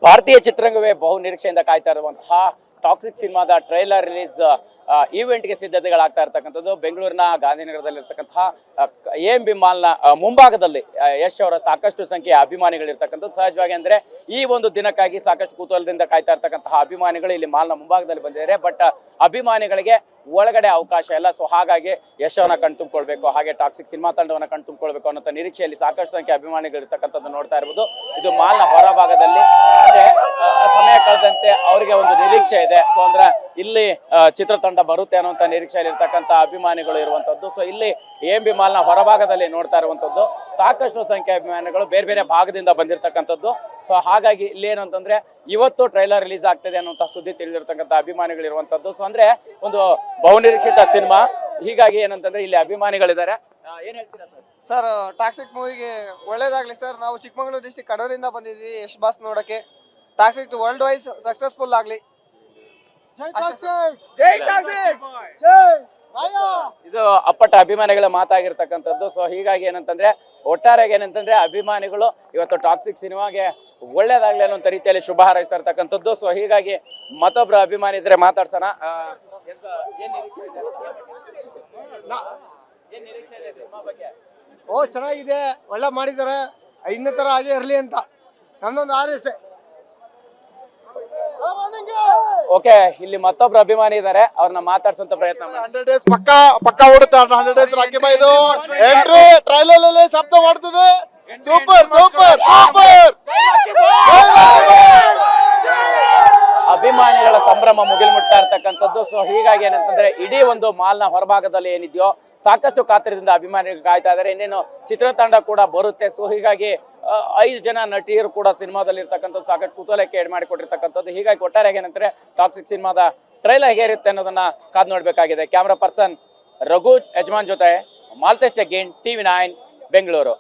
ಭಾರತೀಯ ಚಿತ್ರರಂಗವೇ ಬಹು ನಿರೀಕ್ಷೆಯಿಂದ ಕಾಯ್ತಾ ಇರುವಂತಹ ಟಾಕ್ಸಿಕ್ ಸಿನಿಮಾದ ಟ್ರೈಲರ್ ರಿಲೀಸ್ ಈವೆಂಟ್ಗೆ ಸಿದ್ಧತೆಗಳಾಗ್ತಾ ಇರ್ತಕ್ಕಂಥದ್ದು ಬೆಂಗಳೂರಿನ ಗಾಂಧಿನಗರದಲ್ಲಿರ್ತಕ್ಕಂತಹ AMB ಮಾಲ್ನ ಮುಂಭಾಗದಲ್ಲಿ ಯಶ್ ಅವರ ಸಾಕಷ್ಟು ಸಂಖ್ಯೆಯ ಅಭಿಮಾನಿಗಳಿರ್ತಕ್ಕಂಥದ್ದು. ಸಹಜವಾಗಿ ಅಂದ್ರೆ ಈ ಒಂದು ದಿನಕ್ಕಾಗಿ ಸಾಕಷ್ಟು ಕುತೂಹಲದಿಂದ ಕಾಯ್ತಾ ಇರ್ತಕ್ಕಂತಹ ಅಭಿಮಾನಿಗಳು ಇಲ್ಲಿ ಮಾಲ್ನ ಮುಂಭಾಗದಲ್ಲಿ ಬಂದಿದ್ದಾರೆ. ಬಟ್ ಅಭಿಮಾನಿಗಳಿಗೆ ಒಳಗಡೆ ಅವಕಾಶ ಇಲ್ಲ. ಸೊ ಹಾಗಾಗಿ ಯಶ್ ಅವನ್ನ ಕಣ್ತುಂಬಿಕೊಳ್ಬೇಕು, ಹಾಗೆ ಟಾಕ್ಸಿಕ್ ಸಿನಿಮಾ ತಂಡವನ್ನ ಕಣ್ತುಂಬಿಕೊಳ್ಬೇಕು ಅನ್ನೋ ನಿರೀಕ್ಷೆಯಲ್ಲಿ ಸಾಕಷ್ಟು ಸಂಖ್ಯೆ ಅಭಿಮಾನಿಗಳು ಇರ್ತಕ್ಕಂಥದ್ದು ನೋಡ್ತಾ ಇರಬಹುದು. ಇದು ಮಾಲ್ನ ಹೊರಭಾಗದಲ್ಲಿ ಅಂದ್ರೆ ಸಮಯ ಕಳೆದಂತೆ ಅವರಿಗೆ ಒಂದು ನಿರೀಕ್ಷೆ ಇದೆ. ಸೊ ಅಂದ್ರೆ ಇಲ್ಲಿ ಚಿತ್ರತಂಡ ಬರುತ್ತೆ ಅನ್ನುವಂತ ನಿರೀಕ್ಷೆಯಲ್ಲಿ ಇರ್ತಕ್ಕಂಥ ಅಭಿಮಾನಿಗಳು ಇರುವಂತದ್ದು. ಸೊ ಇಲ್ಲಿ AMB ಮಾಲ್ನ ಹೊರಭಾಗದಲ್ಲಿ ನೋಡ್ತಾ ಇರುವಂತದ್ದು ಸಾಕಷ್ಟು ಸಂಖ್ಯೆ ಅಭಿಮಾನಿಗಳು ಬೇರೆ ಬೇರೆ ಭಾಗದಿಂದ ಬಂದಿರತಕ್ಕಂಥದ್ದು. ಸೊ ಹಾಗಾಗಿ ಇಲ್ಲಿ ಏನು ಅಂತಂದ್ರೆ ಇವತ್ತು ಟ್ರೈಲರ್ ರಿಲೀಸ್ ಆಗ್ತದೆ ಅನ್ನುವಂತ ಸುದ್ದಿ ತಿಳಿದಿರ್ತಕ್ಕಂಥ ಅಭಿಮಾನಿಗಳು ಇರುವಂತದ್ದು. ಸೊ ಅಂದ್ರೆ ಒಂದು ಬಹುನಿರೀಕ್ಷಿತ ಸಿನಿಮಾ, ಹೀಗಾಗಿ ಏನಂತಂದ್ರೆ ಇಲ್ಲಿ ಅಭಿಮಾನಿಗಳಿದ್ದಾರೆ. ಏನ್ ಹೇಳ್ತೀರಾ ಸರ್? ಸರ್, ಟಾಕ್ಸಿಕ್ ಮೂವಿಗೆ ಒಳ್ಳೇದಾಗ್ಲಿ ಸರ್. ನಾವು ಚಿಕ್ಕಮಗಳೂರು ಡಿಸ್ಟ್ರಿಕ್ಟ್ ಕಡೂರಿಂದ ಬಂದಿದ್ವಿ ಯಶ್ ಬಾಸ್ ನೋಡಕ್ಕೆ. ಟಾಕ್ಸಿಕ್ ವರ್ಲ್ಡ್ ವೈಸ್ ಸಕ್ಸಸ್ಫುಲ್ ಆಗ್ಲಿ. ಇದು ಅಪ್ಪಟ ಅಭಿಮಾನಿಗಳ ಮಾತಾಗಿರ್ತಕ್ಕಂಥದ್ದು. ಸೊ ಹೀಗಾಗಿ ಏನಂತಂದ್ರೆ ಒಟ್ಟಾರೆಯಾಗಿ ಏನಂತಂದ್ರೆ ಅಭಿಮಾನಿಗಳು ಇವತ್ತು ಟಾಕ್ಸಿಕ್ ಸಿನಿಮಾಗೆ ಒಳ್ಳೇದಾಗ್ಲಿ ಅನ್ನೋ ರೀತಿಯಲ್ಲಿ ಶುಭ ಹಾರೈಸ್ತಾ ಇರ್ತಕ್ಕಂಥದ್ದು. ಸೊ ಹೀಗಾಗಿ ಮತ್ತೊಬ್ರು ಅಭಿಮಾನಿ ಇದ್ರೆ ಮಾತಾಡ್ಸೋಣ. ಓ, ಚೆನ್ನಾಗಿದೆ, ಒಳ್ಳೆ ಮಾಡಿದ್ದಾರೆ. ಇನ್ನೇ ತರ ಹಾಗೆ ಇರ್ಲಿ ಅಂತ ನನ್ನೊಂದು ಆರೈಸೆ. ಓಕೆ, ಇಲ್ಲಿ ಮತ್ತೊಬ್ರು ಅಭಿಮಾನಿ ಇದ್ದಾರೆ, ಅವ್ರನ್ನ ಮಾತಾಡ್ಸಂತ ಪ್ರಯತ್ನ ಮಾಡಿ. 100 ಡೇಸ್ ಪಕ್ಕ ಓಡುತ್ತೆ. 100 ಡೇಸ್ ರಾಕಿ ಬಾಯ್ ಇದು ಎಂಟ್ರಿ ಟ್ರೈಲರ್ ಅಲ್ಲಿ ಶಬ್ದ ಮಾಡ್ತದೆ. Super super super. ಅಭಿಮಾನಿಗಳ ಸಂಭ್ರಮ ಮುಗಿಲು ಮುಟ್ತಾ ಇರ್ತಕ್ಕಂಥದ್ದು. ಸೊ ಹೀಗಾಗಿ ಏನಂತಂದ್ರೆ ಇಡೀ ಒಂದು ಮಾಲ್ನ ಹೊರಭಾಗದಲ್ಲಿ ಏನಿದೆಯೋ ಸಾಕಷ್ಟು ಕಾತರದಿಂದ ಅಭಿಮಾನಿಗಳು ಕಾಯ್ತಾ ಇದ್ದಾರೆ. ಇನ್ನೇನು ಚಿತ್ರತಂಡ ಕೂಡ ಬರುತ್ತೆ. ಸೊ ಹೀಗಾಗಿ 5 ಜನ ನಟಿಯರು ಕೂಡ ಸಿನಿಮಾದಲ್ಲಿ ಇರ್ತಕ್ಕಂಥದ್ದು ಸಾಕಷ್ಟು ಕುತೂಹಲಕ್ಕೆ ಏಡ್ ಮಾಡಿಕೊಟ್ಟಿರ್ತಕ್ಕಂಥದ್ದು. ಹೀಗಾಗಿ ಒಟ್ಟಾರೆಯಾಗಿ ಏನಂದ್ರೆ ಟಾಕ್ಸಿಕ್ ಸಿನಿಮಾದ ಟ್ರೈಲರ್ ಹೇಗೆ ಇರುತ್ತೆ ಅನ್ನೋದನ್ನ ಕಾದ್ ನೋಡ್ಬೇಕಾಗಿದೆ. ಕ್ಯಾಮ್ರಾ ಪರ್ಸನ್ ರಘು ಯಜಮಾನ್ ಜೊತೆ ಮಾಲ್ತೇಶ್ ಜಗ್ಗೀನ್, TV9 ಬೆಂಗಳೂರು.